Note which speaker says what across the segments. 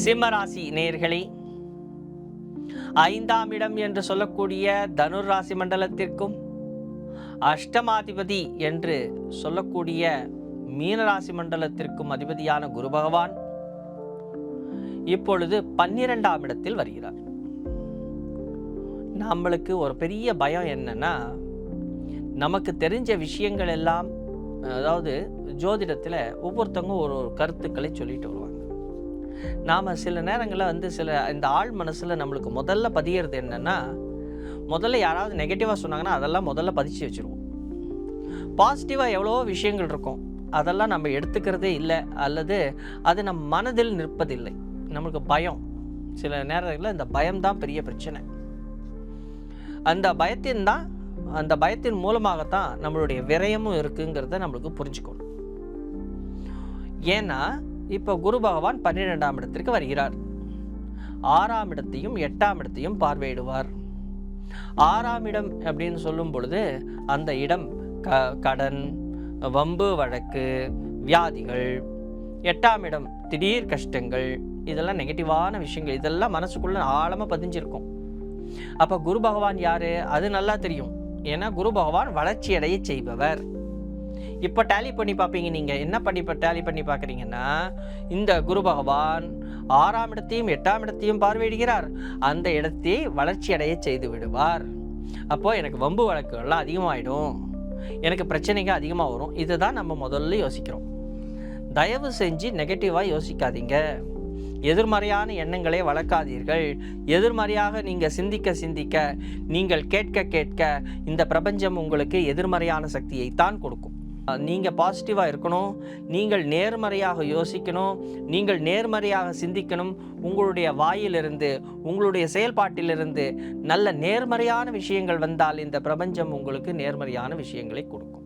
Speaker 1: சிம்மராசி நேயர்களே, 5ஆம் இடம் என்று சொல்லக்கூடிய தனுர் ராசி மண்டலத்திற்கும், அஷ்டமாதிபதி என்று சொல்லக்கூடிய மீனராசி மண்டலத்திற்கும் அதிபதியான குரு பகவான் இப்பொழுது 12ஆம் இடத்தில் வருகிறார். நம்மளுக்கு ஒரு பெரிய பயம் என்னன்னா, நமக்கு தெரிஞ்ச விஷயங்கள் எல்லாம், அதாவது ஜோதிடத்தில் ஒவ்வொருத்தவங்க ஒரு கருத்துக்களை சொல்லிட்டு வருவாங்க. நாம் சில நேரங்களில் இந்த ஆள் மனசில் நம்மளுக்கு முதல்ல பதியறது என்னென்னா, முதல்ல யாராவது நெகட்டிவாக சொன்னாங்கன்னா அதெல்லாம் முதல்ல பதிச்சு வச்சுருவோம். பாசிட்டிவாக எவ்வளவோ விஷயங்கள் இருக்கும், அதெல்லாம் நம்ம எடுத்துக்கிறதே இல்லை, அல்லது அது நம் மனதில் நிற்பதில்லை. நம்மளுக்கு பயம், சில நேரங்களில் இந்த பயம்தான் பெரிய பிரச்சனை. அந்த பயத்தின் மூலமாகத்தான் நம்மளுடைய விரயமும் இருக்குங்கிறத நம்மளுக்கு புரிஞ்சுக்கணும். ஏன்னா இப்போ குரு பகவான் 12ஆம் இடத்திற்கு வருகிறார். 6ஆம் இடத்தையும் 8ஆம் இடத்தையும் பார்வையிடுவார். 6ஆம் இடம் அப்படின்னு சொல்லும் பொழுது அந்த இடம் கடன், வம்பு வழக்கு, வியாதிகள். 8ஆம் இடம் திடீர் கஷ்டங்கள், இதெல்லாம் நெகட்டிவான விஷயங்கள், இதெல்லாம் மனசுக்குள்ள ஆழமாக பதிஞ்சிருக்கும். அப்போ குரு பகவான் யாரு அது நல்லா தெரியும். ஏன்னா குரு பகவான் வளர்ச்சி அடைய செய்பவர். இப்போ டேலி பண்ணி பார்ப்பீங்க. நீங்கள் என்ன டேலி பண்ணி பார்க்குறீங்கன்னா, இந்த குரு பகவான் 6ஆம் இடத்தையும் 8ஆம் இடத்தையும் பார்வையிடுகிறார். அந்த இடத்தை வளர்ச்சி அடைய செய்து விடுவார். அப்போது எனக்கு வம்பு வழக்குகள்லாம் அதிகமாகிடும், எனக்கு பிரச்சனைகள் அதிகமாக வரும். இதுதான் நம்ம முதல்ல யோசிக்கிறோம். தயவு செஞ்சு நெகட்டிவாக யோசிக்காதீங்க. எதிர்மறையான எண்ணங்களை வளர்க்காதீர்கள். எதிர்மறையாக நீங்கள் சிந்திக்க நீங்கள் கேட்க இந்த பிரபஞ்சம் உங்களுக்கு எதிர்மறையான சக்தியைத்தான் கொடுக்கும். நீங்கள் பாசிட்டிவாக இருக்கணும், நீங்கள் நேர்மறையாக யோசிக்கணும், நீங்கள் நேர்மறையாக சிந்திக்கணும். உங்களுடைய வாயிலிருந்து, உங்களுடைய செயல்பாட்டிலிருந்து நல்ல நேர்மறையான விஷயங்கள் வந்தால் இந்த பிரபஞ்சம் உங்களுக்கு நேர்மறையான விஷயங்களை கொடுக்கும்.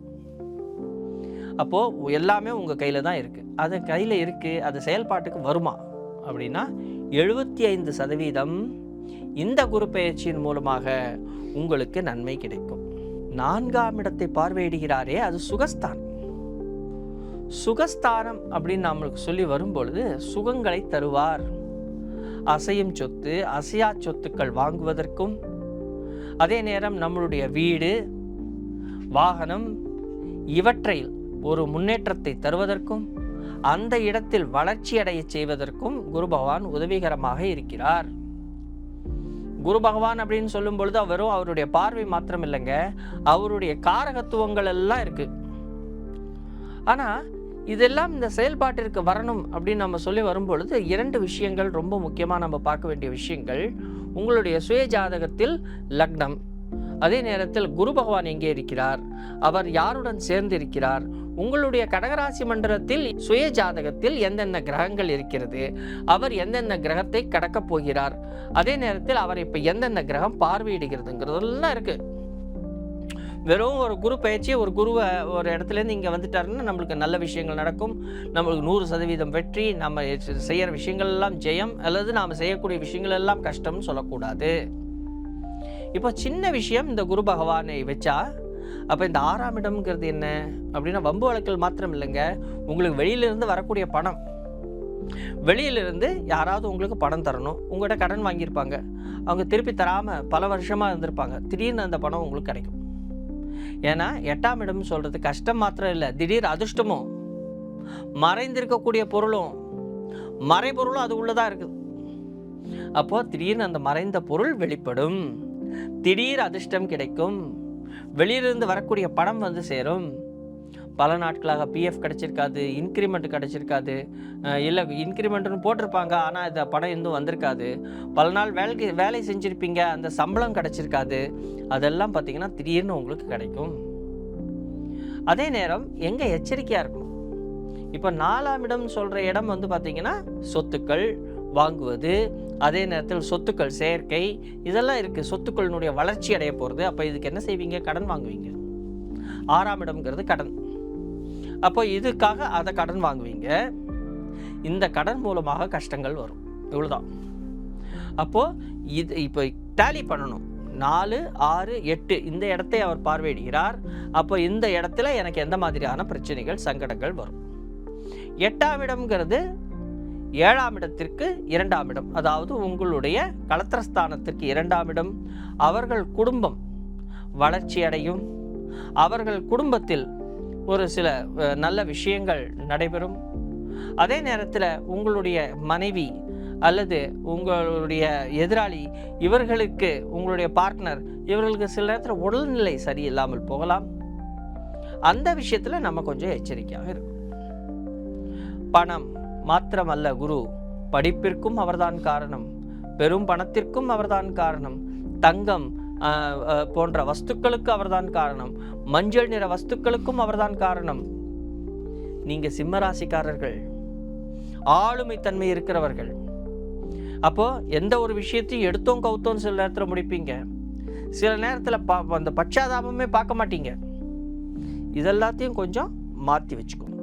Speaker 1: அப்போது எல்லாமே உங்கள் கையில் தான் இருக்குது. அது கையில் இருக்குது, அது செயல்பாட்டுக்கு வருமா அப்படின்னா 75% இந்த குரு பெயர்ச்சியின் மூலமாக உங்களுக்கு நன்மை கிடைக்கும். 4ஆம் இடத்தை பார்வையிடுகிறாரே, அது சுகஸ்தானம் அப்படின்னு நம்மளுக்கு சொல்லி வரும்பொழுது சுகங்களை தருவார். அசையும் சொத்து, அசையா சொத்துக்கள் வாங்குவதற்கும், அதே நேரம் நம்மளுடைய வீடு, வாகனம் இவற்றில் ஒரு முன்னேற்றத்தை தருவதற்கும், அந்த இடத்தில் வளர்ச்சி அடைய செய்வதற்கும் குரு பகவான் உதவிகரமாக இருக்கிறார். குரு பகவான் அப்படின்னு சொல்லும் பொழுது அவருடைய பார்வை மாத்திரம் இல்லைங்க, அவருடைய காரகத்துவங்கள் எல்லாம் இருக்கு. ஆனால் இதெல்லாம் இந்த செயல்பாட்டிற்கு வரணும் அப்படின்னு நம்ம சொல்லி வரும்பொழுது 2 விஷயங்கள் ரொம்ப முக்கியமாக நம்ம பார்க்க வேண்டிய விஷயங்கள். உங்களுடைய சுய ஜாதகத்தில் லக்னம், அதே நேரத்தில் குரு பகவான் எங்கே இருக்கிறார், அவர் யாருடன் சேர்ந்து இருக்கிறார், உங்களுடைய கடகராசி மண்டலத்தில் சுய ஜாதகத்தில் எந்தெந்த கிரகங்கள் இருக்கிறது, அவர் எந்தெந்த கிரகத்தை கடக்கப் போகிறார், அதே நேரத்தில் அவர் இப்போ எந்தெந்த கிரகம் பார்வையிடுகிறதுங்கிறதெல்லாம் இருக்கு. வெறும் ஒரு குரு பயிற்சி, ஒரு குருவை ஒரு இடத்துலேருந்து இங்கே வந்துட்டாருன்னா நம்மளுக்கு நல்ல விஷயங்கள் நடக்கும், நம்மளுக்கு 100% வெற்றி, நம்ம செய்கிற விஷயங்கள் எல்லாம் ஜெயம், அல்லது நாம் செய்யக்கூடிய விஷயங்கள் எல்லாம் கஷ்டம்னு சொல்லக்கூடாது. இப்போ சின்ன விஷயம், இந்த குரு பகவானை வச்சா அப்போ இந்த 6ஆம் இடம்ங்கிறது என்ன அப்படின்னா வம்பு வழக்கல் மாத்திரம் இல்லைங்க, உங்களுக்கு வெளியிலிருந்து வரக்கூடிய பணம். வெளியிலிருந்து யாராவது உங்களுக்கு பணம் தரணும், உங்கள்கிட்ட கடன் வாங்கியிருப்பாங்க, அவங்க திருப்பி தராமல் பல வருஷமாக இருந்திருப்பாங்க, திடீர்னு அந்த பணம் உங்களுக்கு கிடைக்கும். ஏன்னா 8ஆம் இடம் சொல்கிறது கஷ்டம் மாத்திரம் இல்லை, திடீர் அதிர்ஷ்டமும், மறைந்திருக்கக்கூடிய பொருளும், மறைபொருளும் அது உள்ளதாக இருக்குது. அப்போது திடீர்னு அந்த மறைந்த பொருள் வெளிப்படும், திடீர் அதிர்ஷ்டம் கிடைக்கும், வெளியிலிருந்து வரக்கூடிய பணம் வந்து சேரும். பல நாட்களாக பிஎஃப் கிடச்சிருக்காது, இன்க்ரிமெண்ட் கிடச்சிருக்காது, இல்லை இன்க்ரிமெண்ட்னு போட்டிருப்பாங்க ஆனால் இந்த பணம் இன்னும் வந்திருக்காது, பல நாள் வேலை செஞ்சுருப்பீங்க, அந்த சம்பளம் கிடச்சிருக்காது, அதெல்லாம் பார்த்திங்கன்னா திடீர்னு உங்களுக்கு கிடைக்கும். அதே நேரம் எங்கே எச்சரிக்கையாக இருக்கணும். இப்போ 4ஆம் இடம் சொல்கிற இடம் வந்து பார்த்திங்கன்னா சொத்துக்கள் வாங்குவது, அதே நேரத்தில் சொத்துக்கள் சேர்க்கை, இதெல்லாம் இருக்குது. சொத்துக்களினுடைய வளர்ச்சி அடைய போகிறது. அப்போ இதுக்கு என்ன செய்வீங்க, கடன் வாங்குவீங்க. 6ஆம் இடம்ங்கிறது கடன். அப்போ இதுக்காக அதை கடன் வாங்குவீங்க. இந்த கடன் மூலமாக கஷ்டங்கள் வரும். இவ்வளோதான். அப்போது இப்போ டேலி பண்ணணும். 4, 6, 8 இந்த இடத்தை அவர் பார்வையிடுகிறார். அப்போ இந்த இடத்துல எனக்கு எந்த மாதிரியான பிரச்சனைகள், சங்கடங்கள் வரும். 8ஆம் இடம்ங்கிறது 7ஆம் இடத்திற்கு 2ஆம் இடம், அதாவது உங்களுடைய களத்திரஸ்தானத்திற்கு 2ஆம் இடம். அவர்கள் குடும்பம் வளர்ச்சி அடையும். அவர்கள் குடும்பத்தில் ஒரு சில நல்ல விஷயங்கள் நடைபெறும். அதே நேரத்தில் உங்களுடைய மனைவி அல்லது உங்களுடைய எதிராளி, இவர்களுக்கு உங்களுடைய பார்ட்னர், இவர்களுக்கு சில நேரத்தில் உடல்நிலை சரியில்லாமல் போகலாம். அந்த விஷயத்தில் நம்ம கொஞ்சம் எச்சரிக்கையாக இருக்கும். பணம் மாத்திரமல்ல குரு, படிப்பிற்கும் அவர்தான் காரணம், பெரும் பணத்திற்கும் அவர்தான் காரணம், தங்கம் போன்ற வஸ்துக்களுக்கு அவர்தான் காரணம், மஞ்சள் நிற வஸ்துக்களுக்கும் அவர்தான் காரணம். நீங்க சிம்மராசிக்காரர்கள், ஆளுமை தன்மை இருக்கிறவர்கள். அப்போ எந்த ஒரு விஷயத்தையும் எடுத்தோம் கவுத்தோம் சில நேரத்தில் முடிப்பீங்க. சில நேரத்தில் அந்த பச்சாதாபமே பார்க்க மாட்டீங்க. இதெல்லாத்தையும் கொஞ்சம் மாற்றி வச்சுக்கணும்.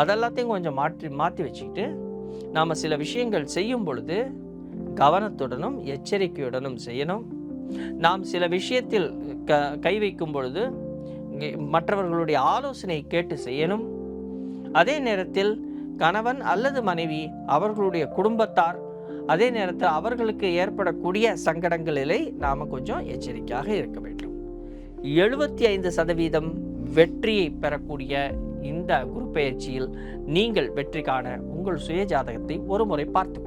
Speaker 1: அதெல்லாத்தையும் கொஞ்சம் மாற்றி வச்சுக்கிட்டு நாம் சில விஷயங்கள் செய்யும் பொழுது கவனத்துடனும் எச்சரிக்கையுடனும் செய்யணும். நாம் சில விஷயத்தில் கை வைக்கும் பொழுது மற்றவர்களுடைய ஆலோசனை கேட்டு செய்யணும். அதே நேரத்தில் கணவன் அல்லது மனைவி, அவர்களுடைய குடும்பத்தார், அதே நேரத்தில் அவர்களுக்கு ஏற்படக்கூடிய சங்கடங்களிலே நாம் கொஞ்சம் எச்சரிக்கையாக இருக்க வேண்டும். 75% வெற்றியை பெறக்கூடிய இந்த குரு பெயர்ச்சியில் நீங்கள் வெற்றி காண உங்கள் சுய ஜாதகத்தை ஒரு முறை பார்த்து